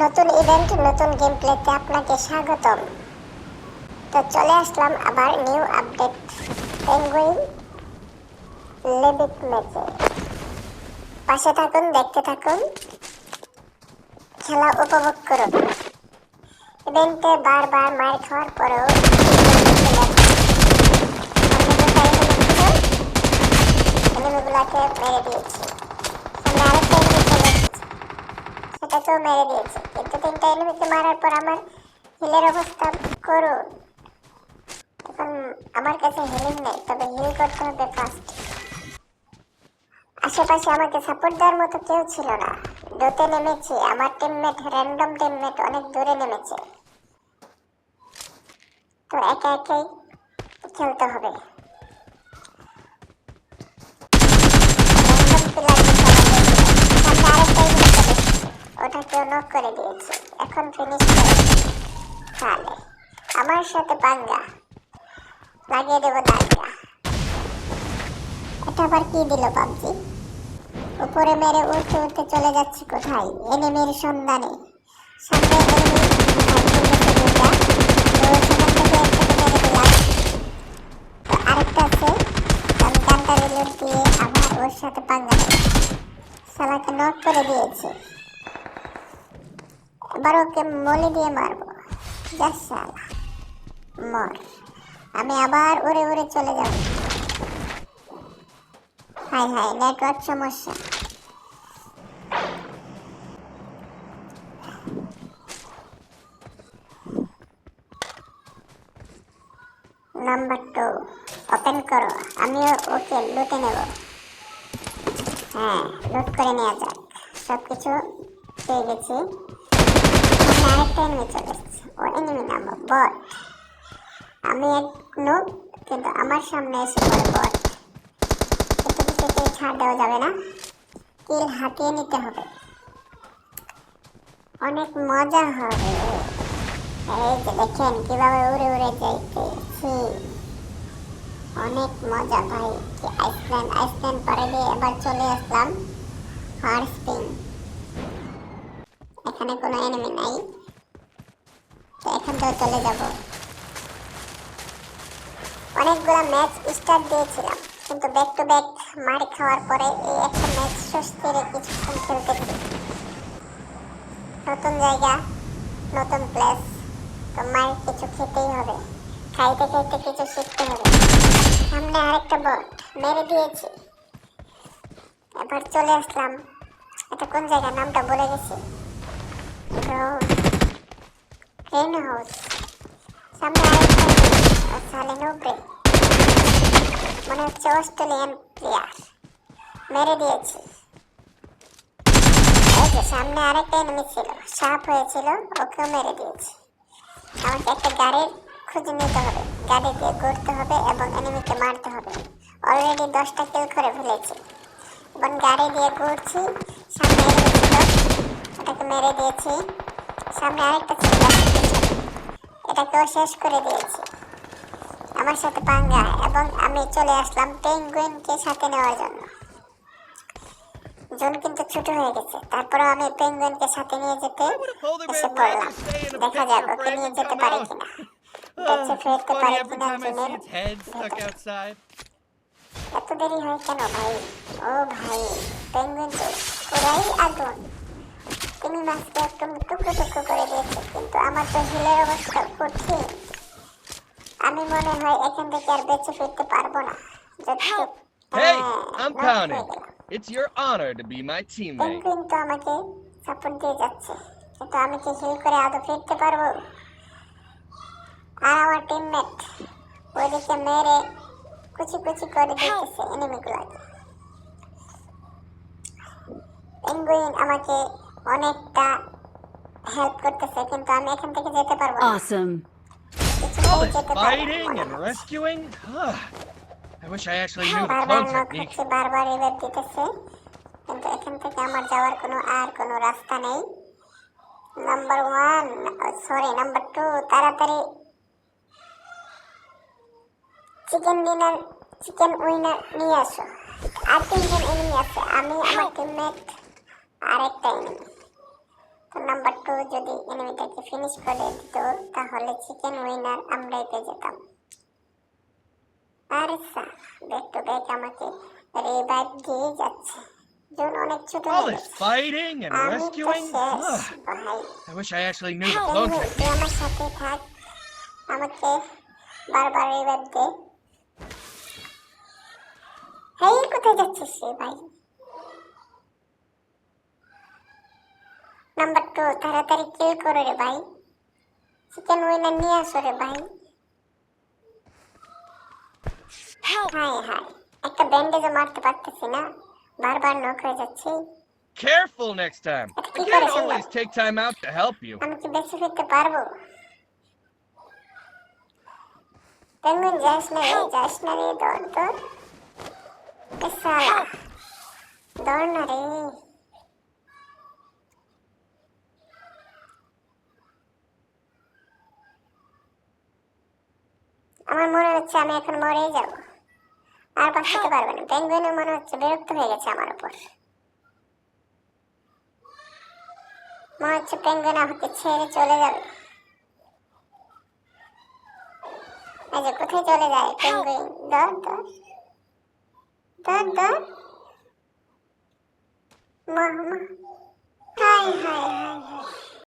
নতুন ইভেন্ট, নতুন গেম প্লেতে আপনাকে স্বাগতম। তো চলে আসলাম আবার নিউ আপডেট পেঙ্গুইন লেবিক ম্যাচে। পাশে থাকুন, দেখতে থাকুন, খেলা উপভোগ করুন। ইভেন্টে বারবার মার খাওয়ার পরেও এনিমিগুলাকে মেরে দিয়েছি। সামনে আরেকটা এনিমি চলে এসেছে, সেটাকেও মেরে দিয়েছে। কিন্তু তিনটা এনিমিকে মারার পর আমার হিলের অবস্থা করুন। এখন আমার কাছে হিলিং নেই, তবে হিল করতে হবে ফার্স্ট। আশেপাশে আমাকে সাপোর্ট দেওয়ার মতো কেউ ছিল না। ডোতে নেমেছি, আমার টিমমেট, র্যান্ডম টিমমেট অনেক দূরে নেমেছে, তো একা একাই খেলতে হবে। ওটাকেও নক করে দিয়েছি, এখন ফিনিশ করে তাহলে আমার সাথে পাঙ্গা লাগিয়ে দেবো দাঙ্গা। এটা আবার কি দিল পাবজি? উপরে মেরে উঠতে উঠতে চলে যাচ্ছে কোথায়? এনিমির সন্ধানে। সামনে এনিমি, আরেকটা আছে। আমি গানটা রিলোড দিয়ে আবার ওর সাথে পাঙ্গা নেব। শালাকে নক করে দিয়েছে, এবার ওকে মলি দিয়ে মারবো। যা শালা, মর। আমি আবার উড়ে উড়ে চলে যাব। হাই হাই, নেটওয়ার্ক সমস্যা। নাম্বার 2 ওপেন করো, আমিও ওকে লুটে নেব। হ্যাঁ, লুট করে নেওয়া যাক। সব কিছু পেয়ে গেছি। সামনে আরেকটা এনিমি চলে এসেছে। ও এনিমি নাম বট। আমি এক নুব, কিন্তু আমার সামনে এসে পড়ে বট। একটু কিছুতে ছাড় দেওয়া যাবে না, কিল হাতিয়ে নিতে হবে। অনেক মজা হবে। এই যে দেখেন কিভাবে উড়ে উড়ে যাইতেছি, অনেক মজা ভাই। কি আইসল্যান্ড পারে দিয়ে এবার চলে আসলাম হারস্পিন। এখানে কোনো এনিমি নাই, তো এখান থেকে চলে যাব। অনেকগুলো ম্যাচ স্টার্ট দিয়েছিলাম, কিন্তু ব্যাক টু ব্যাক মার খাওয়ার পরে এই একটা ম্যাচ স্বস্তিরে কিছুক্ষণ খেলতেছি। নতুন জায়গা, নতুন প্লেস, তো মার কিছু খেতেই হবে। খাইতে খাইতে কিছু শিখতে হবে। সামনে আরেকটা বট, মেরে দিয়েছি। এবার চলে আসলাম, এটা কোন জায়গা নামটা বলে গেছি। Green house. সামনে আরেকটা সালেনোব্রে, মনে হচ্ছে অস্ট্রেলিয়ান প্লেয়ার। মেরে দিয়েছি। এই যে সামনে আরেকটা এনিমি ছিল, সাপ হয়েছিল, ওকেও মেরে দিয়েছি। আমাকে একটা গাড়ির খুঁজে নিতে হবে, গাড়ি দিয়ে ঘুরতে হবে এবং এনিমিকে মারতে হবে। অলরেডি 10টা কিল করে ফেলেছি, এবং গাড়ি দিয়ে ঘুরছি। সামনে এনিমি ছিল, ওটাকে মেরে দিয়েছি। সামনে আরেকটা ছিল, এটাকেও শেষ করে দিয়েছি। আমার সাথে পাঙ্গা, এবং আমি চলে আসলাম পেঙ্গুইনকে সাথে নেওয়ার জন্য। জোন কিন্তু ছোট হয়ে গেছে, তারপরেও আমি পেঙ্গুইনকে সাথে নিয়ে যেতে এসে পড়লাম। দেখা যাক ওকে নিয়ে যেতে পারে কিনা, বেঁচে ফিরতে পারে কিনা জোনের ভেতরে। এত দেরি হয় কেন ভাই? ও ভাই, পেঙ্গুইন তো পুরাই আগুন। তিনি মাছকে একটু টুকরো টুকরো করে দিয়েছে, কিন্তু আমার তো হিলের অবস্থা কঠিন। আমি মনে হয় এখান থেকে আর বেঁচে ফিরতে পারবো না। Hey, I'm counting. It's your honor to be my teammate. Penguin তো আমাকে সাপোর্ট দিয়ে যাচ্ছে, কিন্তু আমি কি হিল করে আদৌ ফিরতে পারবো? আর আমার টিমমেট ওইদিকে মেরে কুচি কুচি করে দিতেছে এনিমিগুলোকে। পেঙ্গুইন আমাকে অনেকটা হেল্প করতেছে, কিন্তু আমি এখান থেকে যেতে পারবো না। Awesome. All this fighting and rescuing? I wish I actually knew the clone technique. বারবার রিভাইভ দিতেছে, কিন্তু এখান থেকে আমার যাওয়ার কোনো রাস্তা নেই। নাম্বার 2, তাড়াতাড়ি চিকেন উইনার নিয়ে আসো। আর 3জন এনিমি আছে, আমি, আমার টিমমেট, আরেকটা এনিমি। তো নাম্বার 2 যদি এনিমিটাকে ফিনিশ করে দিত তাহলে চিকেন উইনার আমরাই পেয়ে যেতাম। আরে স্যার ব্যাক টু ব্যাক আমাকে রিভাইভ দিয়ে যাচ্ছে। জোন অনেক ছোট All হয়ে this গেছে। fighting and আমি তো rescuing? শেষ ভাই। I wish I actually knew the clone বন্ধু technique. তুই আমার সাথে থাক, আমাকে বারবার রিভাইভ দে। হেই কোথায় যাচ্ছিস রে ভাই? নাম্বার 2 তাড়াতাড়ি কিল করো রে ভাই, চিকেন উইনার নিয়ে আসো রে ভাই। Help! হাই হাই, একটা ব্যান্ডেজও মারতে পারতেছি না, বারবার নক হয়ে যাচ্ছি। Careful next time. I কি can't করে always take time out to help you. আমি কি বেঁচে ফিরতে পারবো? পেঙ্গুইন যাস না রে, যাস না রে, দৌড় দৌড়। এ শালা, দৌড় না রে। আমার মনে হচ্ছে আমি এখন মরেই যাব, আর বাঁচাতে পারবে না। পেঙ্গুইনও মনে হচ্ছে বিরক্ত হয়ে গেছে আমার উপর। মনে হচ্ছে পেঙ্গুইন আমাকে ছেড়ে চলে যাবে। এই যে কোথায় চলে যায় পেঙ্গুইন? দৌড় দৌড় দৌড় দৌড়। মা মা, হাই হাই হাই হাই।